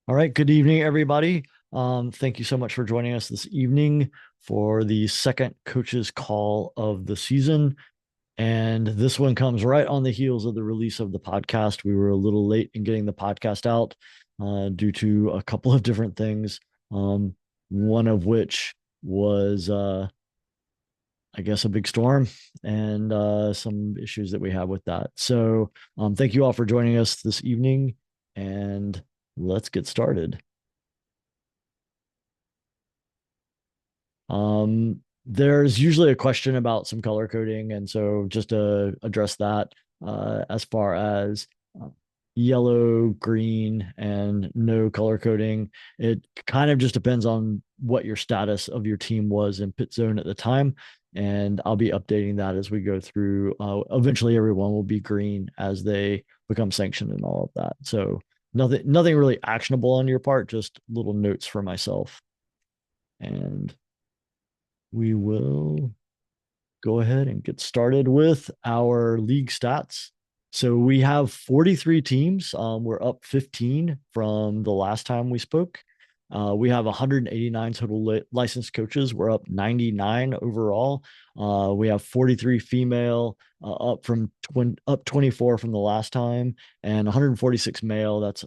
All right. Good evening, everybody. Thank you so much for joining us this evening for the second coaches call of the season. And this one comes right on the heels of the release of the podcast. We were a little late in getting the podcast out due to a couple of different things. One of which was, I guess, a big storm and some issues that we have with that. So, thank you all for joining us this evening, and let's get started. There's usually a question about some color coding, and so just to address that, as far as uh, yellow, green, and no color coding, it kind of just depends on what your status of your team was in pit zone at the time. And I'll be updating that as we go through. Eventually, everyone will be green as they become sanctioned and all of that. So nothing really actionable on your part, just little notes for myself. And we will go ahead and get started with our league stats. So we have 43 teams. We're up 15 from the last time we spoke. We have 189 total licensed coaches. We're up 99 overall. We have 43 female, up 24 from the last time, and 146 male. That's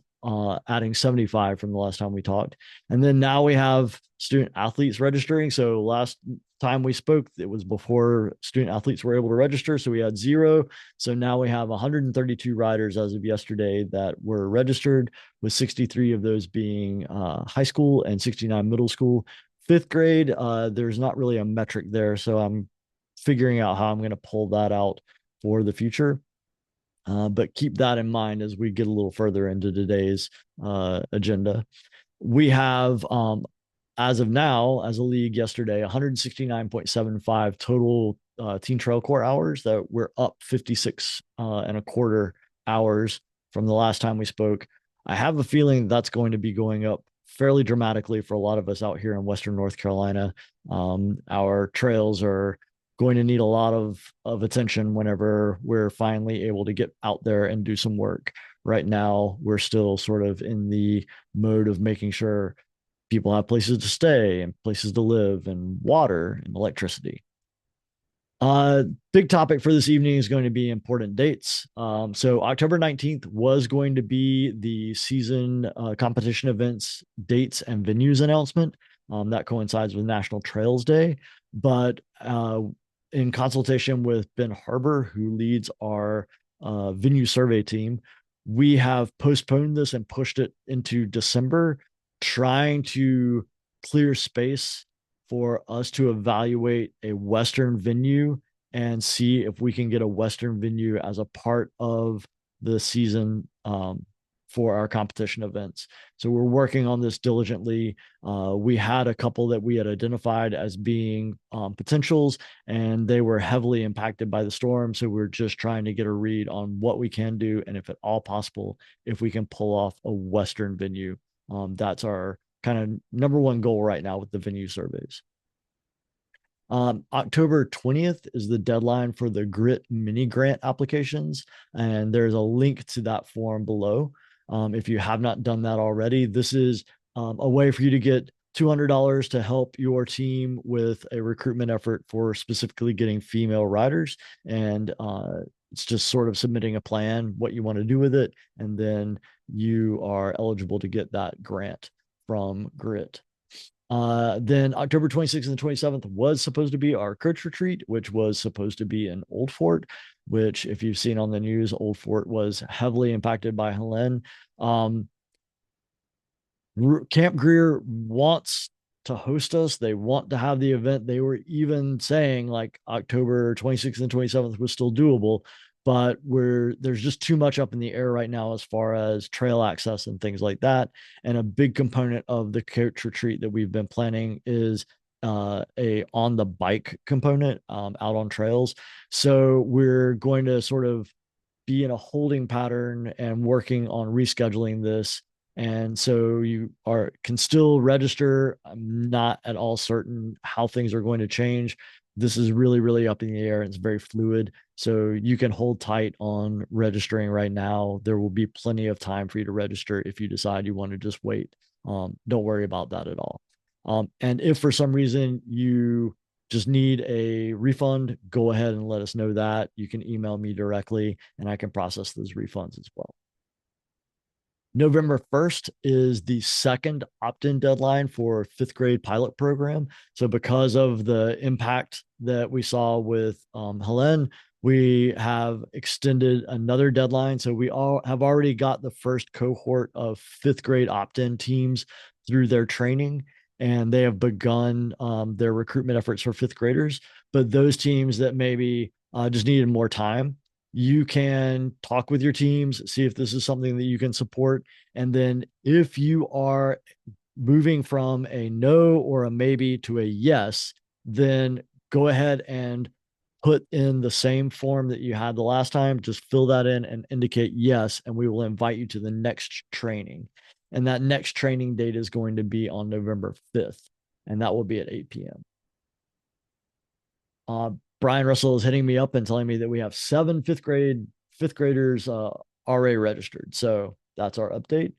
adding 75 from the last time we talked. And then now we have student athletes registering. So last time we spoke, it was before student athletes were able to register. So we had zero. So now we have 132 riders as of yesterday that were registered, with 63 of those being high school and 69 middle school. Fifth grade, there's not really a metric there. So I'm figuring out how I'm going to pull that out for the future. But keep that in mind as we get a little further into today's agenda. We have, as of now, as a league yesterday, 169.75 total teen trail core hours. That we're up 56 and a quarter hours from the last time we spoke. I have a feeling that's going to be going up fairly dramatically for a lot of us out here in Western North Carolina. Our trails are going to need a lot of attention whenever we're finally able to get out there and do some work. Right now, we're still sort of in the mode of making sure people have places to stay and places to live and water and electricity. Big topic for this evening is going to be important dates. So October 19th was going to be the season competition events, dates, and venues announcement. That coincides with National Trails Day. But in consultation with Ben Harbor, who leads our venue survey team, we have postponed this and pushed it into December, trying to clear space for us to evaluate a Western venue and see if we can get a Western venue as a part of the season, for our competition events. So we're working on this diligently. We had a couple that we had identified as being potentials, and they were heavily impacted by the storm. So we're just trying to get a read on what we can do, and if at all possible, if we can pull off a Western venue. That's our kind of number one goal right now with the venue surveys. October 20th is the deadline for the GRIT mini grant applications, and there's a link to that form below. If you have not done that already, this is a way for you to get $200 to help your team with a recruitment effort for specifically getting female riders. And it's just sort of submitting a plan, what you want to do with it, and then you are eligible to get that grant from GRIT. Then October 26th and 27th was supposed to be our coach retreat, which was supposed to be in Old Fort, which, if you've seen on the news, Old Fort was heavily impacted by Helene. Um, Camp Greer wants to host us. They want to have the event. They were even saying like October 26th and 27th was still doable, but there's just too much up in the air right now as far as trail access and things like that. And a big component of the coach retreat that we've been planning is a on the bike component, out on trails. So we're going to sort of be in a holding pattern and working on rescheduling this. And so you can still register. I'm not at all certain how things are going to change, this is really, really up in the air and it's very fluid. So you can hold tight on registering right now. There will be plenty of time for you to register if you decide you want to just wait. Don't worry about that at all. And if for some reason you just need a refund, go ahead and let us know that. You can email me directly and I can process those refunds as well. November 1st is the second opt-in deadline for fifth grade pilot program. So because of the impact that we saw with Helene, we have extended another deadline. So we all have already got the first cohort of fifth grade opt-in teams through their training, and they have begun their recruitment efforts for fifth graders. But those teams that maybe just needed more time, you can talk with your teams, see if this is something that you can support. And then if you are moving from a no or a maybe to a yes, then go ahead and put in the same form that you had the last time. Just fill that in and indicate yes, and we will invite you to the next training. And that next training date is going to be on November 5th, and that will be at 8 p.m. Brian Russell is hitting me up and telling me that we have 7 fifth graders already registered. So that's our update.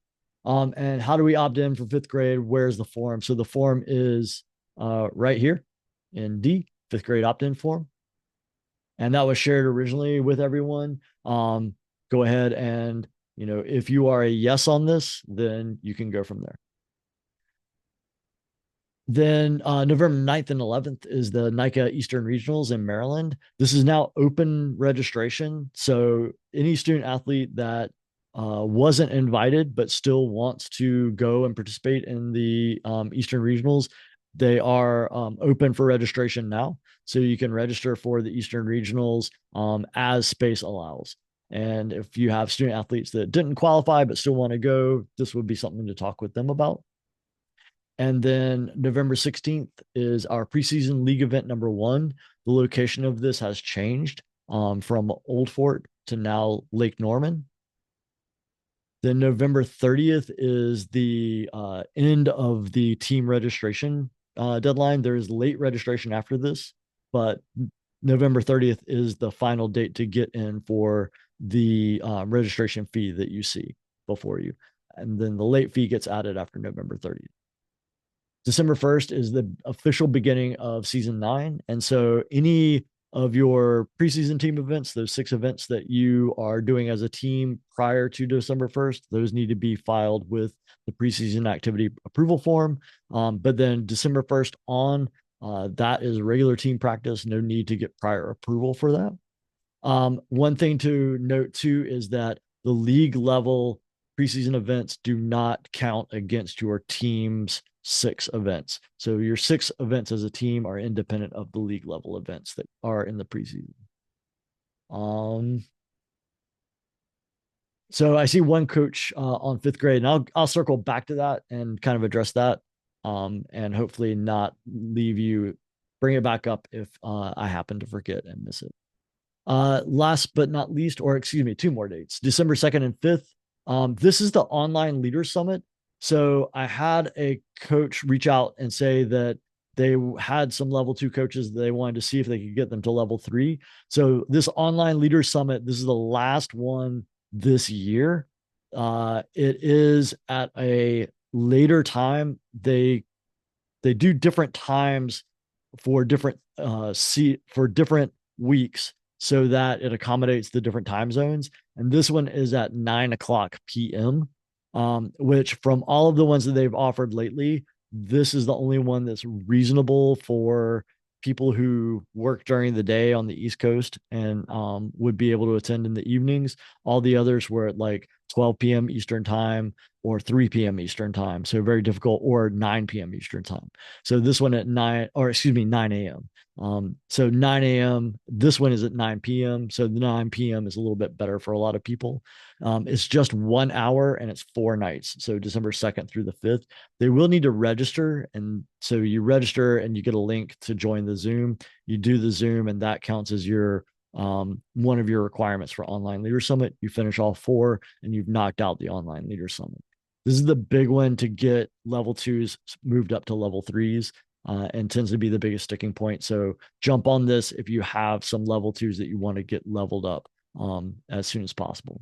And how do we opt in for fifth grade? Where's the form? So the form is right here in D, fifth grade opt-in form. And that was shared originally with everyone. Go ahead and, if you are a yes on this, then you can go from there. Then November 9th and 11th is the NICA Eastern Regionals in Maryland. This is now open registration. So any student athlete that wasn't invited but still wants to go and participate in the Eastern Regionals, they are open for registration now. So you can register for the Eastern Regionals as space allows. And if you have student athletes that didn't qualify but still want to go, this would be something to talk with them about. And then November 16th is our preseason league event number 1. The location of this has changed from Old Fort to now Lake Norman. Then November 30th is the end of the team registration deadline. There is late registration after this, but November 30th is the final date to get in for the registration fee that you see before you. And then the late fee gets added after November 30th. December 1st is the official beginning of season 9. And so any of your preseason team events, those 6 events that you are doing as a team prior to December 1st, those need to be filed with the preseason activity approval form. But then December 1st on, that is regular team practice. No need to get prior approval for that. One thing to note too is that the league level preseason events do not count against your team's 6 events. So your 6 events as a team are independent of the league level events that are in the preseason. So I see one coach on 5th grade, and I'll circle back to that and kind of address that, and hopefully not bring it back up if I happen to forget and miss it. Last but not least, or excuse me, 2 more dates, December 2nd and 5th. This is the online leaders summit. So I had a coach reach out and say that they had some level 2 coaches that they wanted to see if they could get them to level 3. So this online leaders summit, this is the last one this year. It is at a later time. They do different times for different different weeks so that it accommodates the different time zones. And this one is at 9:00 p.m. Which from all of the ones that they've offered lately, this is the only one that's reasonable for people who work during the day on the East Coast and would be able to attend in the evenings. All the others were at like 12 p.m. Eastern time or 3 p.m. Eastern time. So very difficult, or 9 p.m. Eastern time. So this one at 9 a.m. So 9 a.m. This one is at 9 p.m. So the 9 p.m. is a little bit better for a lot of people. It's just 1 hour and it's 4 nights. So December 2nd through the 5th. They will need to register. And so you register and you get a link to join the Zoom. You do the Zoom, and that counts as your one of your requirements for Online Leader Summit. You finish all 4 and you've knocked out the Online Leader Summit. This is the big one to get level 2s moved up to level 3s. and tends to be the biggest sticking point. So jump on this if you have some level twos that you want to get leveled up as soon as possible.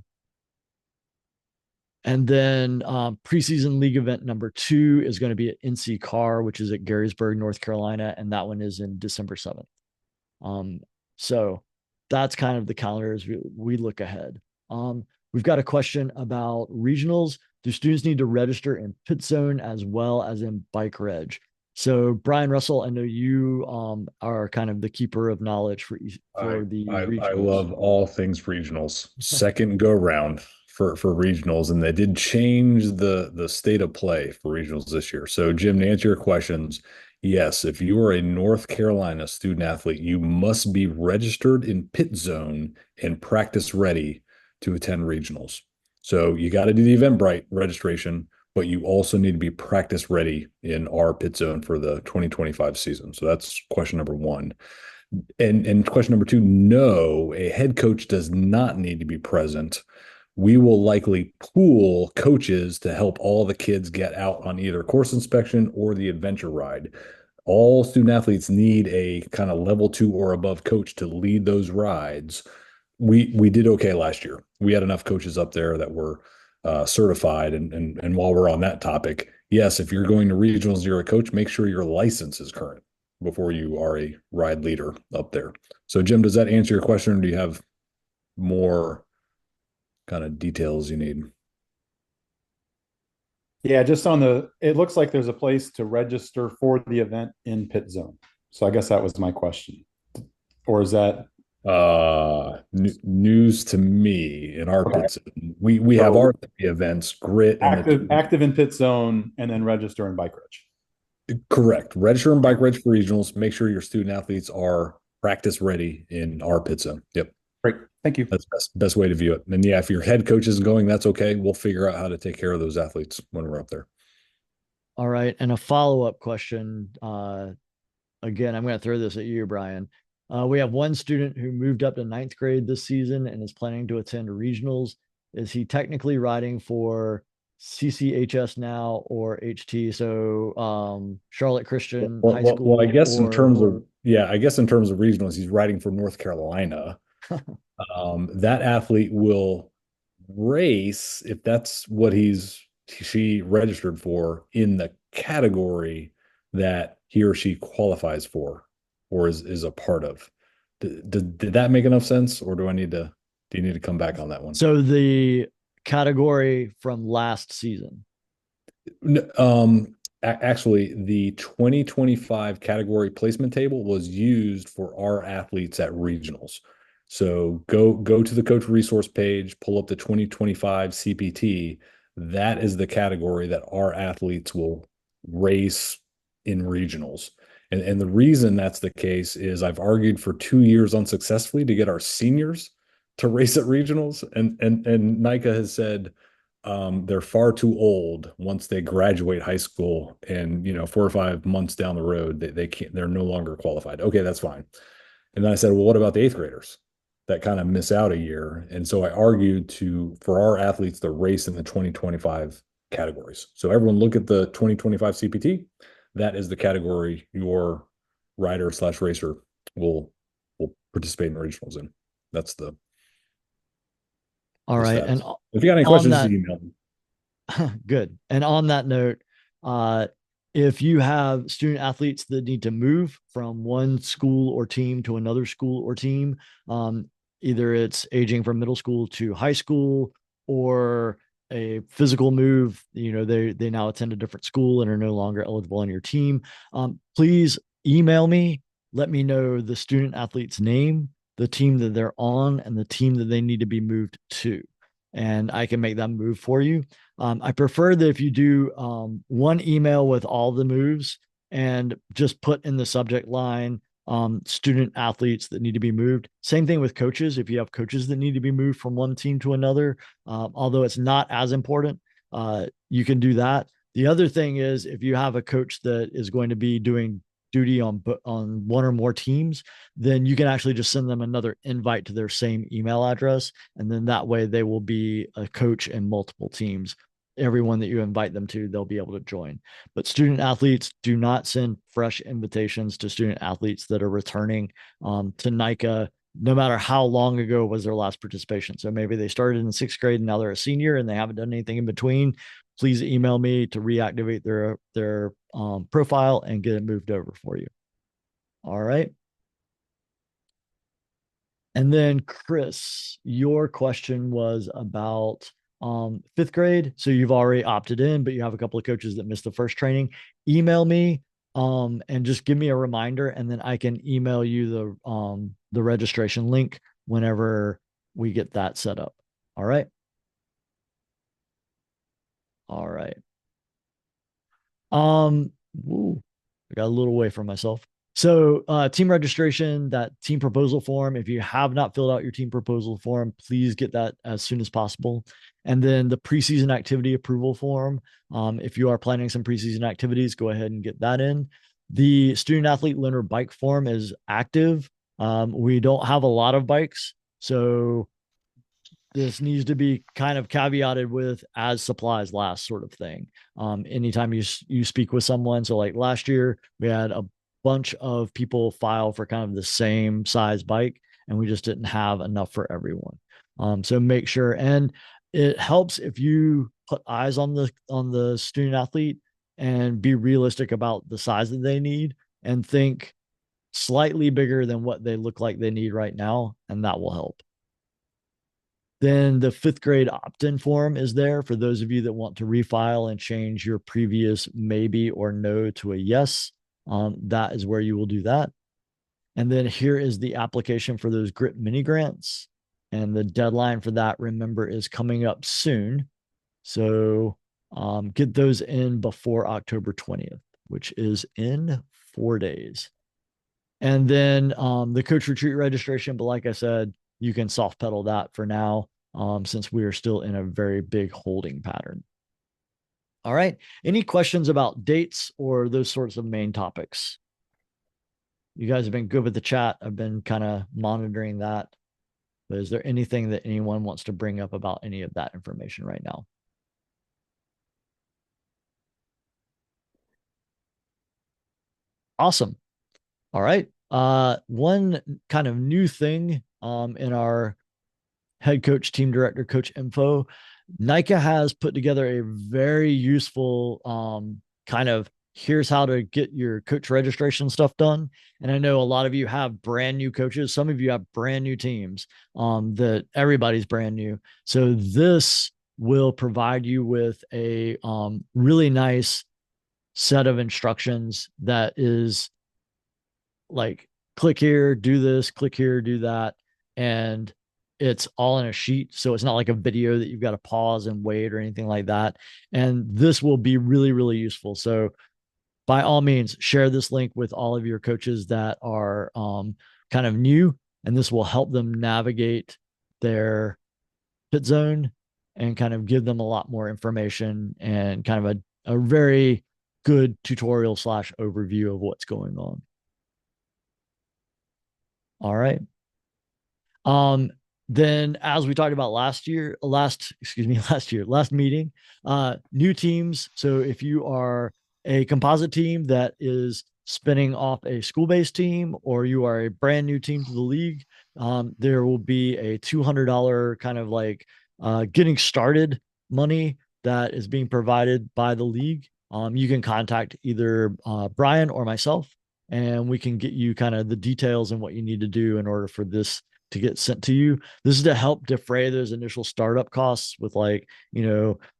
And then preseason league event number 2 is going to be at NC Carr, which is at Garysburg, North Carolina, and that one is in December 7th. So that's kind of the calendar as we look ahead. We've got a question about regionals. Do students need to register in pit zone as well as in bike reg? So Brian Russell, I know you are kind of the keeper of knowledge for the regionals. I love all things regionals. Second go round for regionals, and they did change the state of play for regionals this year. So Jim, to answer your questions, yes, if you are a North Carolina student athlete, you must be registered in pit zone and practice ready to attend regionals. So you got to do the Eventbrite registration, but you also need to be practice ready in our pit zone for the 2025 season. So that's question number one. And question number two, no, a head coach does not need to be present. We will likely pool coaches to help all the kids get out on either course inspection or the adventure ride. All student athletes need a kind of level 2 or above coach to lead those rides. We did okay last year. We had enough coaches up there that were certified. And while we're on that topic, yes, if you're going to regionals, you're a coach, make sure your license is current before you are a ride leader up there. So Jim, does that answer your question, or do you have more kind of details you need? Yeah, just on it looks like there's a place to register for the event in pit zone. So I guess that was my question. Or is that News to me in our okay? pit zone. We have our events, grit and Active in pit zone and then register in bike reg. correct. Register and bike reg for regionals. Make sure your student athletes are practice ready in our pit zone. Yep. Great. Thank you. That's best way to view it. And yeah, if your head coach isn't going, that's okay. We'll figure out how to take care of those athletes when we're up there. All right. And a follow-up question. Again, I'm going to throw this at you, Brian. We have one student who moved up to 9th grade this season and is planning to attend regionals. Is he technically riding for CCHS now or HT? So Charlotte Christian High School. I guess in terms of regionals, he's riding for North Carolina. That athlete will race if that's what she registered for in the category that he or she qualifies for or is a part of. Did that make enough sense, or do you need to come back on that one? So the category from last season. Actually, the 2025 category placement table was used for our athletes at regionals. So go to the coach resource page, pull up the 2025 CPT. That is the category that our athletes will race in regionals. And the reason that's the case is I've argued for 2 years unsuccessfully to get our seniors to race at regionals. And NICA has said they're far too old once they graduate high school, and 4 or 5 months down the road, they're no longer qualified. Okay, that's fine. And then I said, well, what about the 8th graders that kind of miss out a year? And so I argued for our athletes to race in the 2025 categories. So everyone look at the 2025 CPT. That is the category your rider/racer will participate in regionals in. That's the all right. stats. And if you got any questions, just email me. Good. And on that note, if you have student athletes that need to move from one school or team to another school or team, either it's aging from middle school to high school or a physical move, they now attend a different school and are no longer eligible on your team. Please email me, let me know the student athlete's name, the team that they're on, and the team that they need to be moved to. And I can make that move for you. I prefer that if you do one email with all the moves and just put in the subject line student athletes that need to be moved. Same thing with coaches. If you have coaches that need to be moved from one team to another, although it's not as important, you can do that. The other thing is if you have a coach that is going to be doing duty on one or more teams, then you can actually just send them another invite to their same email address. And then that way they will be a coach in multiple teams. everyone that you invite them to, they'll be able to join. But student athletes, do not send fresh invitations to student athletes that are returning to NICA, no matter how long ago was their last participation. So maybe they started in sixth grade and now they're a senior and they haven't done anything in between. Please email me to reactivate their profile and get it moved over for you. All right. And then Chris, your question was about fifth grade. So you've already opted in, but you have a couple of coaches that missed the first training. Email me and just give me a reminder, and then I can email you the registration link whenever we get that set up. All right. All right. Woo, I got a little away from myself. So, team registration, that team proposal form. If you have not filled out your team proposal form, please get that as soon as possible. And then the preseason activity approval form. If you are planning some preseason activities, go ahead and get that in. The student athlete loaner bike form is active. We don't have a lot of bikes, so this needs to be kind of caveated with as supplies last sort of thing. Anytime you speak with someone, so like last year we had a bunch of people file for kind of the same size bike, and we just didn't have enough for everyone. So make sure, and it helps if you put eyes on the student athlete and be realistic about the size that they need and think slightly bigger than what they look like they need right now, and that will help. Then the fifth grade opt-in form is there for those of you that want to refile and change your previous maybe or no to a yes. That is where you will do that. And then here is the application for those GRIP mini grants. And the deadline for that, remember, is coming up soon. So get those in before October 20th, which is in 4 days. And then the coach retreat registration, but like I said, you can soft pedal that for now, since we are still in a very big holding pattern. All right. Any questions about dates or those sorts of main topics? You guys have been good with the chat. I've been kind of monitoring that. But is there anything that anyone wants to bring up about any of that information right now? Awesome. All right. One kind of new thing in our head coach, team director, coach info, NICA has put together a very useful kind of here's how to get your coach registration stuff done. And I know a lot of you have brand new coaches. Some of you have brand new teams that everybody's brand new. So this will provide you with a really nice set of instructions that is like, click here, do this, click here, do that. And it's all in a sheet. So it's not like a video that you've got to pause and wait or anything like that. And this will be really, really useful. So by all means, share this link with all of your coaches that are kind of new, and this will help them navigate their pit zone and kind of give them a lot more information and kind of a very good tutorial / overview of what's going on. All right. Then as we talked about last meeting, new teams. So if you are a composite team that is spinning off a school-based team, or you are a brand new team to the league, there will be a $200 kind of like getting started money that is being provided by the league. You can contact either Brian or myself, and we can get you kind of the details and what you need to do in order for this to get sent to you. This is to help defray those initial startup costs with, like,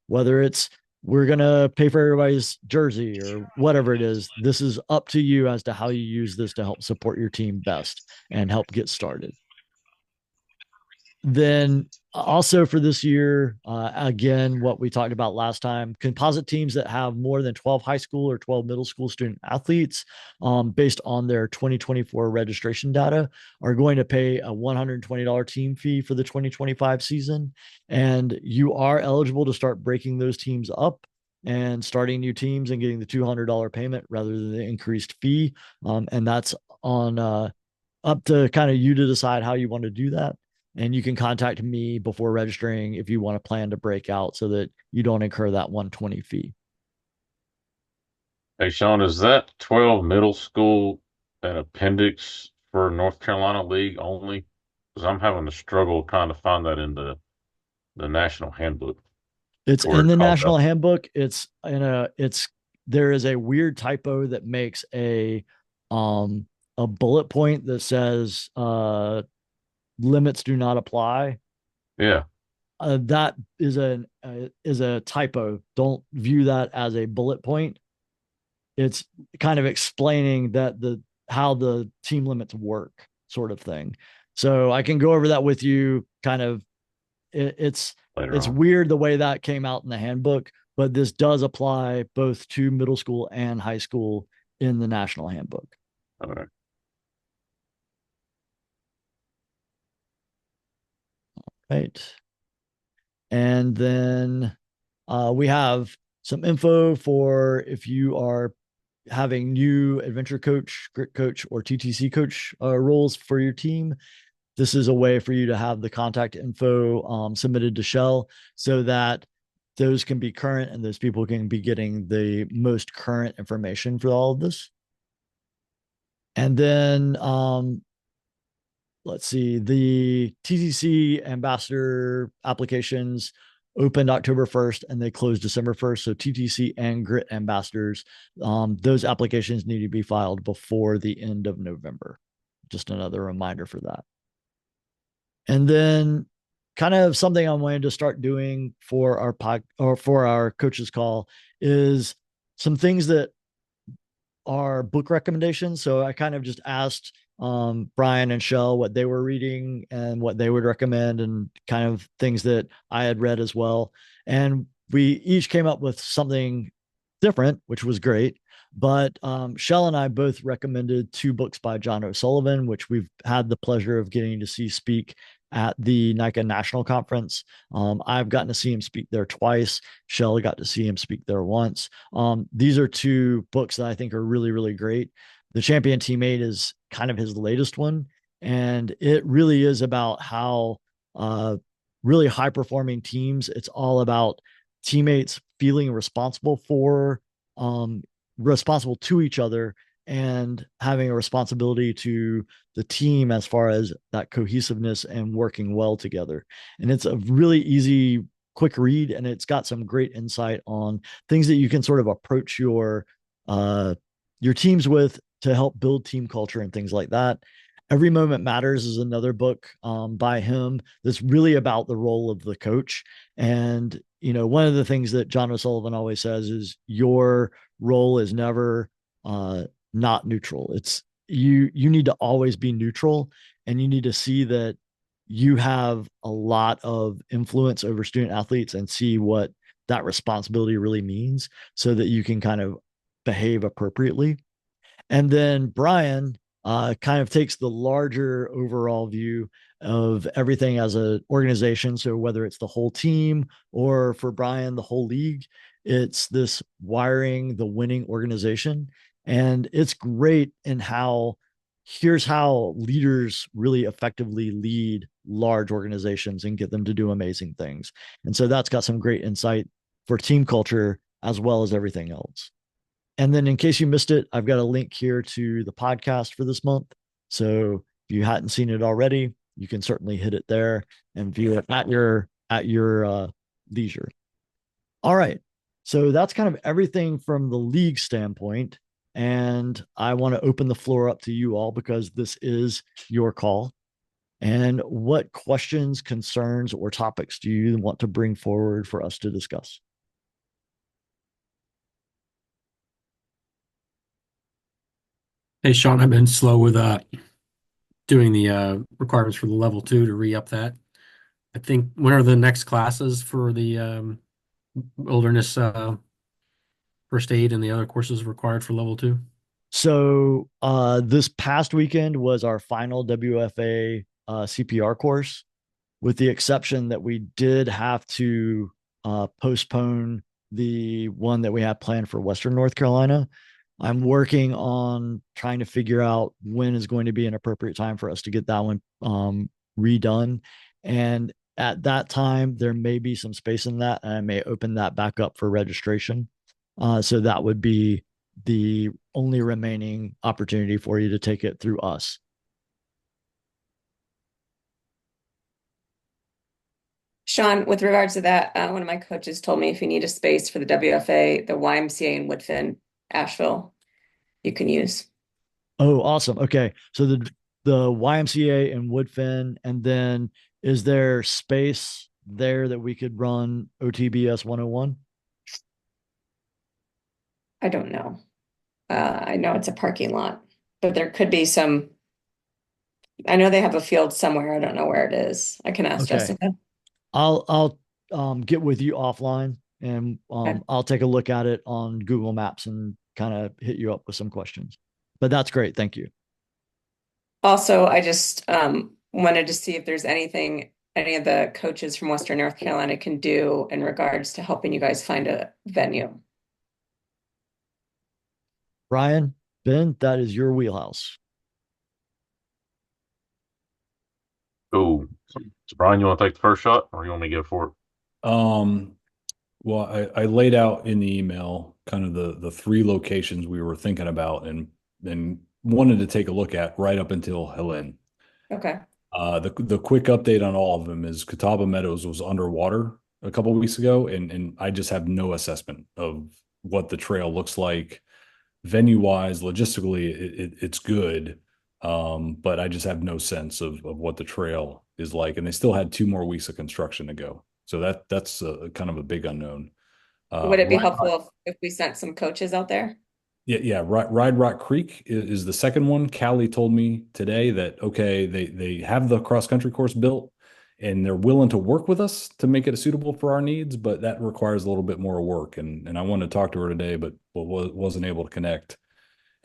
whether it's we're going to pay for everybody's jersey or whatever it is. This is up to you as to how you use this to help support your team best and help get started. Then also for this year, again, what we talked about last time, composite teams that have more than 12 high school or 12 middle school student athletes, based on their 2024 registration data, are going to pay a $120 team fee for the 2025 season. And you are eligible to start breaking those teams up and starting new teams and getting the $200 payment rather than the increased fee. And that's on up to kind of you to decide how you want to do that. And you can contact me before registering if you want to plan to break out so that you don't incur that 120 fee. Hey, Sean, is that 12 middle school an appendix for North Carolina League only? Because I'm having a struggle trying to find that in the national handbook It's where in it the calls national out. handbook. There is a weird typo that makes um a bullet point that says limits do not apply. Yeah. That is a typo. Don't view that as a bullet point. It's kind of explaining that the how the team limits work, sort of thing. So I can go over that with you. Kind of, it's Later it's on. weird the way that came out in the handbook, but this does apply both to middle school and high school in the national handbook. Okay. Right. And then we have some info for if you are having new adventure coach, grit coach, or TTC coach roles for your team. This is a way for you to have the contact info submitted to Shell so that those can be current and those people can be getting the most current information for all of this. And then let's see, the TTC ambassador applications opened October 1st and they closed December 1st. So TTC and Grit ambassadors, those applications need to be filed before the end of November. Just another reminder for that. And then kind of something I'm wanting to start doing for our for our coaches call is some things that are book recommendations. So I kind of just asked Brian and Shell what they were reading and what they would recommend and kind of things that I had read as well. And we each came up with something different, which was great. But Shell and I both recommended two books by John O'Sullivan, which we've had the pleasure of getting to see speak at the NICA National Conference. I've gotten to see him speak there twice. Shell got to see him speak there once. These are two books that I think are really, really great. The Champion Teammate is kind of his latest one, and it really is about how really high performing teams. It's all about teammates feeling responsible to each other and having a responsibility to the team as far as that cohesiveness and working well together. And it's a really easy, quick read, and it's got some great insight on things that you can sort of approach your teams with to help build team culture and things like that. Every Moment Matters is another book by him that's really about the role of the coach. And, you know, one of the things that John O'Sullivan always says is your role is never not neutral. It's you need to always be neutral, and you need to see that you have a lot of influence over student athletes and see what that responsibility really means so that you can kind of behave appropriately. And then Brian kind of takes the larger overall view of everything as an organization. So whether it's the whole team or for Brian, the whole league, it's this wiring the winning organization. And it's great in how here's how leaders really effectively lead large organizations and get them to do amazing things. And so that's got some great insight for team culture as well as everything else. And then in case you missed it, I've got a link here to the podcast for this month. So if you hadn't seen it already, you can certainly hit it there and view it at your leisure. All right. So that's kind of everything from the league standpoint. And I want to open the floor up to you all because this is your call. And what questions, concerns, or topics do you want to bring forward for us to discuss? Hey, Sean, I've been slow with doing the requirements for the level 2 to re-up that. I think when are the next classes for the wilderness first aid and the other courses required for level 2? So this past weekend was our final WFA CPR course, with the exception that we did have to postpone the one that we had planned for Western North Carolina. I'm working on trying to figure out when is going to be an appropriate time for us to get that one redone. And at that time, there may be some space in that, and I may open that back up for registration. So that would be the only remaining opportunity for you to take it through us. Sean, with regards to that, one of my coaches told me if you need a space for the WFA, the YMCA in Woodfin, Asheville, you can use. Oh, awesome. Okay. So the YMCA in Woodfin, and then is there space there that we could run OTBS 101? I don't know. I know it's a parking lot, but there could be some. I know they have a field somewhere. I don't know where it is. I can ask Okay. Jessica. I'll get with you offline, and Okay. I'll take a look at it on Google Maps and kind of hit you up with some questions. But that's great. Thank you. Also, I just wanted to see if there's anything any of the coaches from Western North Carolina can do in regards to helping you guys find a venue. Ryan, Ben, that is your wheelhouse. Cool. So Brian, you want to take the first shot, or you want me to go for it? Well, I laid out in the email kind of the three locations we were thinking about and wanted to take a look at right up until Helene. Okay. The quick update on all of them is Catawba Meadows was underwater a couple of weeks ago, and I just have no assessment of what the trail looks like venue wise. Logistically, it's good, but I just have no sense of what the trail is like, and they still had 2 more weeks of construction to go, so that's kind of a big unknown. Would it be helpful if we sent some coaches out there? Yeah. Ride Rock Creek is the second one. Callie told me today that, okay, they have the cross country course built and they're willing to work with us to make it suitable for our needs, but that requires a little bit more work. And I wanted to talk to her today, but wasn't able to connect.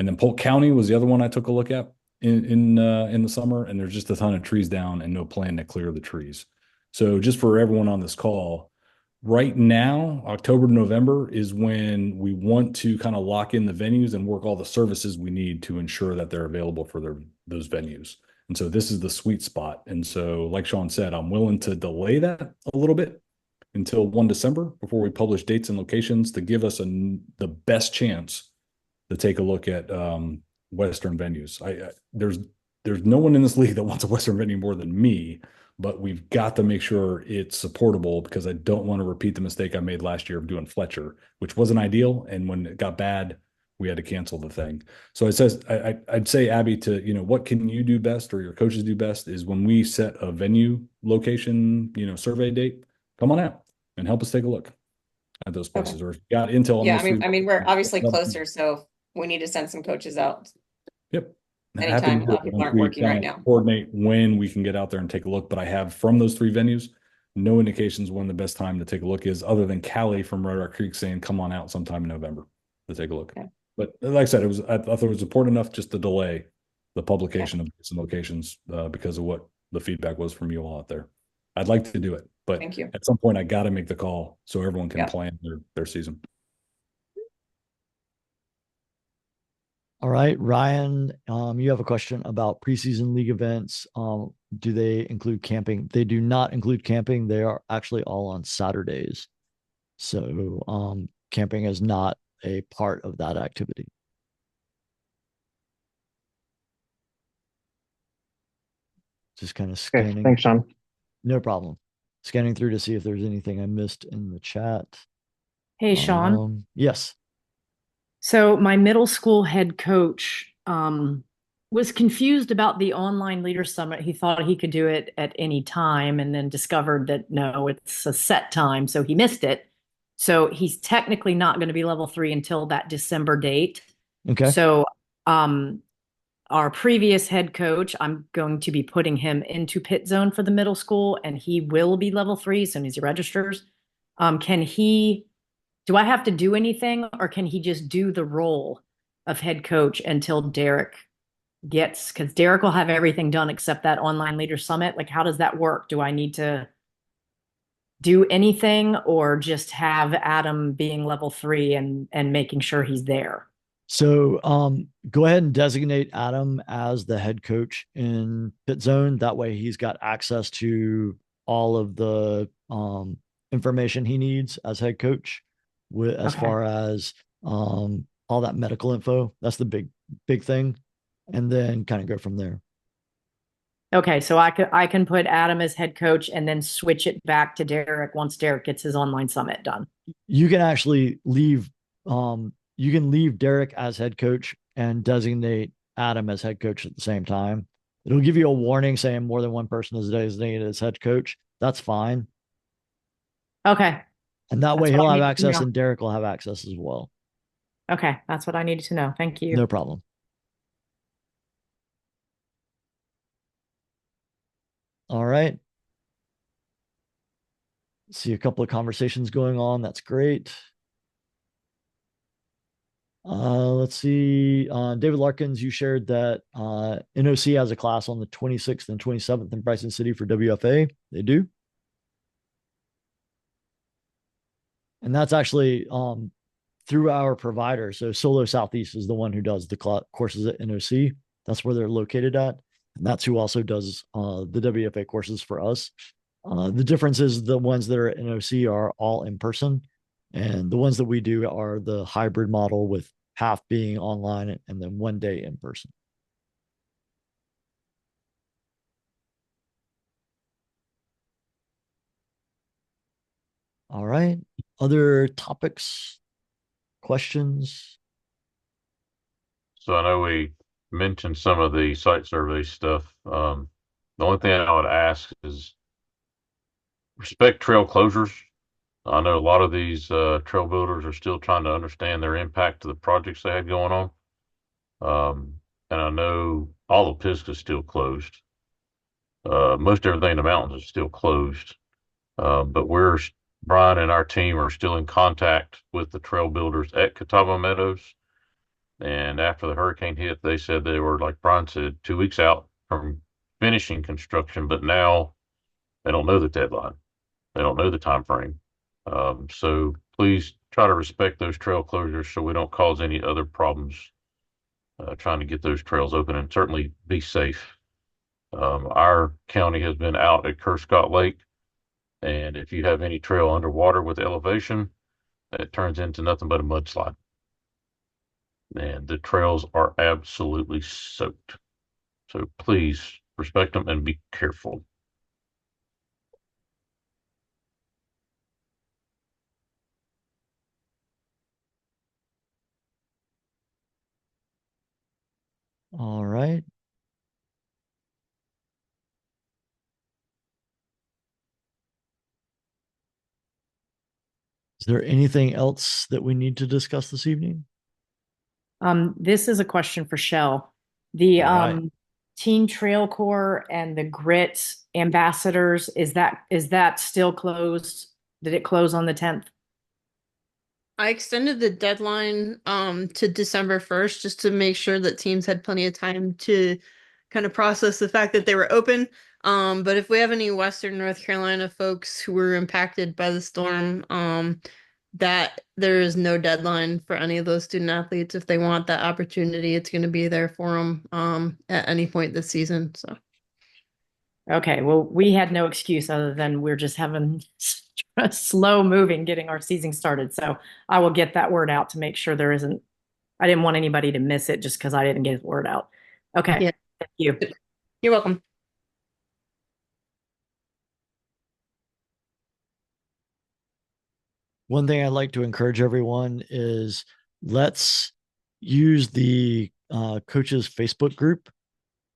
And then Polk County was the other one I took a look at in the summer, and there's just a ton of trees down and no plan to clear the trees. So just for everyone on this call, right now, October to November is when we want to kind of lock in the venues and work all the services we need to ensure that they're available for those venues. And so this is the sweet spot. And so, like Sean said, I'm willing to delay that a little bit until 1 December before we publish dates and locations to give us the best chance to take a look at Western venues. There's no one in this league that wants a Western venue more than me, but we've got to make sure it's supportable because I don't want to repeat the mistake I made last year of doing Fletcher, which wasn't ideal. And when it got bad, we had to cancel the thing. So I'd say, Abby, to, what can you do best or your coaches do best is when we set a venue location, survey date, come on out and help us take a look at those places. Okay. Or if you got intel on Yeah, those I mean, we're obviously closer, so we need to send some coaches out. Yep. Anytime Happy to people aren't we working kind right of now. coordinate when we can get out there and take a look. But I have from those 3 venues, no indications when the best time to take a look is, other than Callie from Red Rock Creek saying, come on out sometime in November to take a look. Okay. But like I said, I thought it was important enough just to delay the publication of some locations because of what the feedback was from you all out there. I'd like to do it, but Thank you. at some point I got to make the call so everyone can Yeah. plan their season. All right, Ryan, you have a question about preseason league events. Do they include camping? They do not include camping. They are actually all on Saturdays. So camping is not a part of that activity. Just kind of Okay, scanning. thanks, Sean. No problem. Scanning through to see if there's anything I missed in the chat. Hey, Sean. Yes. So my middle school head coach was confused about the online leader summit. He thought he could do it at any time and then discovered that no, it's a set time. So he missed it. So he's technically not going to be level 3 until that December date. Okay. So our previous head coach, I'm going to be putting him into pit zone for the middle school, and he will be level 3 as soon as he registers. Do I have to do anything, or can he just do the role of head coach until Derek gets, because Derek will have everything done except that online leader summit? Like, how does that work? Do I need to do anything, or just have Adam being level 3 and making sure he's there? So go ahead and designate Adam as the head coach in pit zone. That way he's got access to all of the information he needs as head coach with as Okay. far as all that medical info. That's the big thing. And then kind of go from there. Okay, so I can put Adam as head coach and then switch it back to Derek once Derek gets his online summit done. You can actually leave you can leave Derek as head coach and designate Adam as head coach at the same time. It'll give you a warning saying more than one person is designated as head coach. That's fine. Okay. And that That's way what he'll I have needed to access know. and Derek will have access as well. Okay, that's what I needed to know. Thank you. No problem. All right. See a couple of conversations going on. That's great. Let's see. David Larkins, you shared that NOC has a class on the 26th and 27th in Bryson City for WFA. They do. And that's actually through our provider. So Solo Southeast is the one who does the courses at NOC. That's where they're located at. And that's who also does the WFA courses for us. The difference is the ones that are at NOC are all in person. And the ones that we do are the hybrid model with half being online and then 1 day in person. All right. Other topics, questions? So I know we mentioned some of the site survey stuff. The only thing I would ask is respect trail closures. I know a lot of these trail builders are still trying to understand their impact to the projects they had going on. And I know all of Pisgah's still closed. Most everything in the mountains is still closed. But Brian and our team are still in contact with the trail builders at Catawba Meadows. And after the hurricane hit, they said they were, like Brian said, 2 weeks out from finishing construction, but now they don't know the deadline. They don't know the time frame. So please try to respect those trail closures so we don't cause any other problems trying to get those trails open, and certainly be safe. Our county has been out at Kerscott Lake, and if you have any trail underwater with elevation, it turns into nothing but a mudslide. And the trails are absolutely soaked. So please respect them and be careful. All right. Is there anything else that we need to discuss this evening? This is a question for Shell. The All right. Teen Trail Corps and the Grit ambassadors, is that still closed? Did it close on the 10th? I extended the deadline to December 1st just to make sure that teams had plenty of time to kind of process the fact that they were open. But if we have any Western North Carolina folks who were impacted by the storm, that there is no deadline for any of those student athletes. If they want that opportunity, it's going to be there for them at any point this season. So. Okay, well, we had no excuse other than we're just having slow moving getting our season started. So I will get that word out to make sure there isn't, I didn't want anybody to miss it just because I didn't get the word out. Okay, Yeah. thank you. You're welcome. One thing I'd like to encourage everyone is let's use the coaches Facebook group.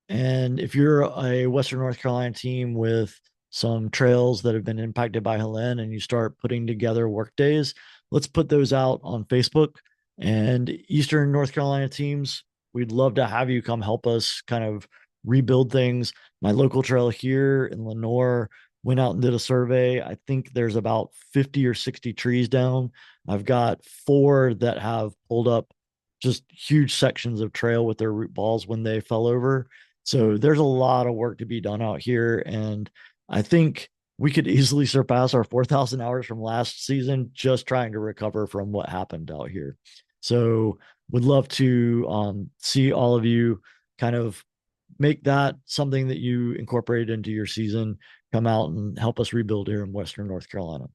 And if you're a Western North Carolina team with some trails that have been impacted by Helene and you start putting together work days, let's put those out on Facebook. And Eastern North Carolina teams, we'd love to have you come help us kind of rebuild things. My local trail here in Lenore went out and did a survey. I think there's about 50 or 60 trees down. I've got 4 that have pulled up just huge sections of trail with their root balls when they fell over. So there's a lot of work to be done out here. And I think we could easily surpass our 4,000 hours from last season just trying to recover from what happened out here. So would love to see all of you kind of make that something that you incorporate into your season. come out and help us rebuild here in Western North Carolina.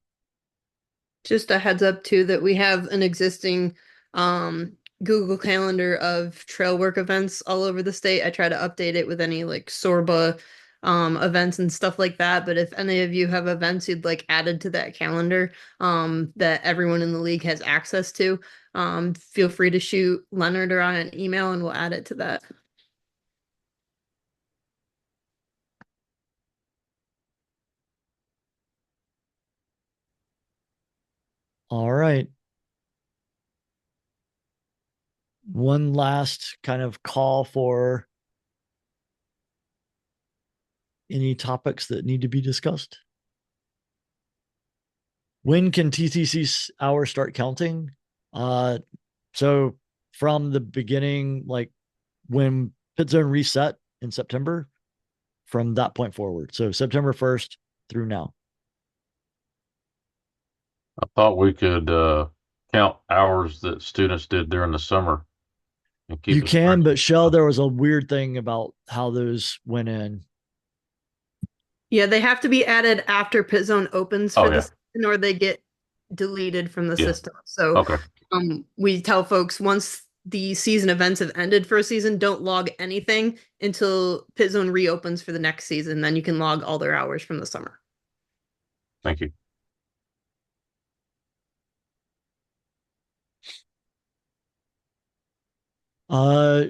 Just a heads up too that we have an existing Google Calendar of trail work events all over the state. I try to update it with any like Sorba events and stuff like that. But if any of you have events you'd like added to that calendar that everyone in the league has access to, feel free to shoot Leonard or I an email and we'll add it to that. All right. One last kind of call for any topics that need to be discussed. When can TTC hours start counting? So from the beginning, like when pit zone reset in September, from that point forward. So September 1st through now. I thought we could count hours that students did during the summer and keep You a can, spreadsheet. but Shell, there was a weird thing about how those went in. Yeah, they have to be added after pit zone opens for Oh, the yeah. season or they get deleted from the Yeah. system. So Okay. we tell folks once the season events have ended for a season, don't log anything until pit zone reopens for the next season. Then you can log all their hours from the summer. Thank you.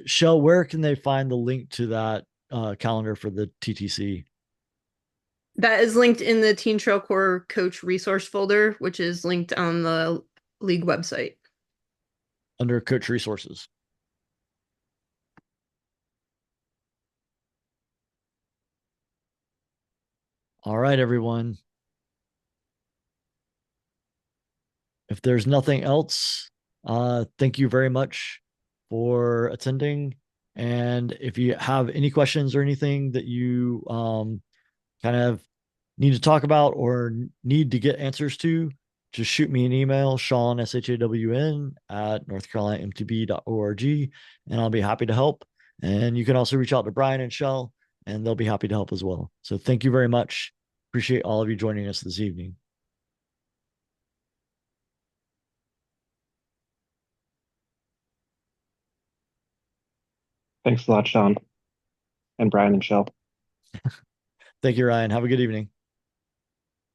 Shell, where can they find the link to that calendar for the TTC? That is linked in the Teen Trail Corps Coach resource folder, which is linked on the league website. Under Coach Resources. All right, everyone. If there's nothing else, thank you very much for attending. And if you have any questions or anything that you kind of need to talk about or need to get answers to, just shoot me an email, Shawn, SHAWN, at northcarolinamtb.org, and I'll be happy to help. And you can also reach out to Brian and Shell, and they'll be happy to help as well. So thank you very much. Appreciate all of you joining us this evening. Thanks a lot, Shawn and Brian and Shell. Thank you, Ryan. Have a good evening.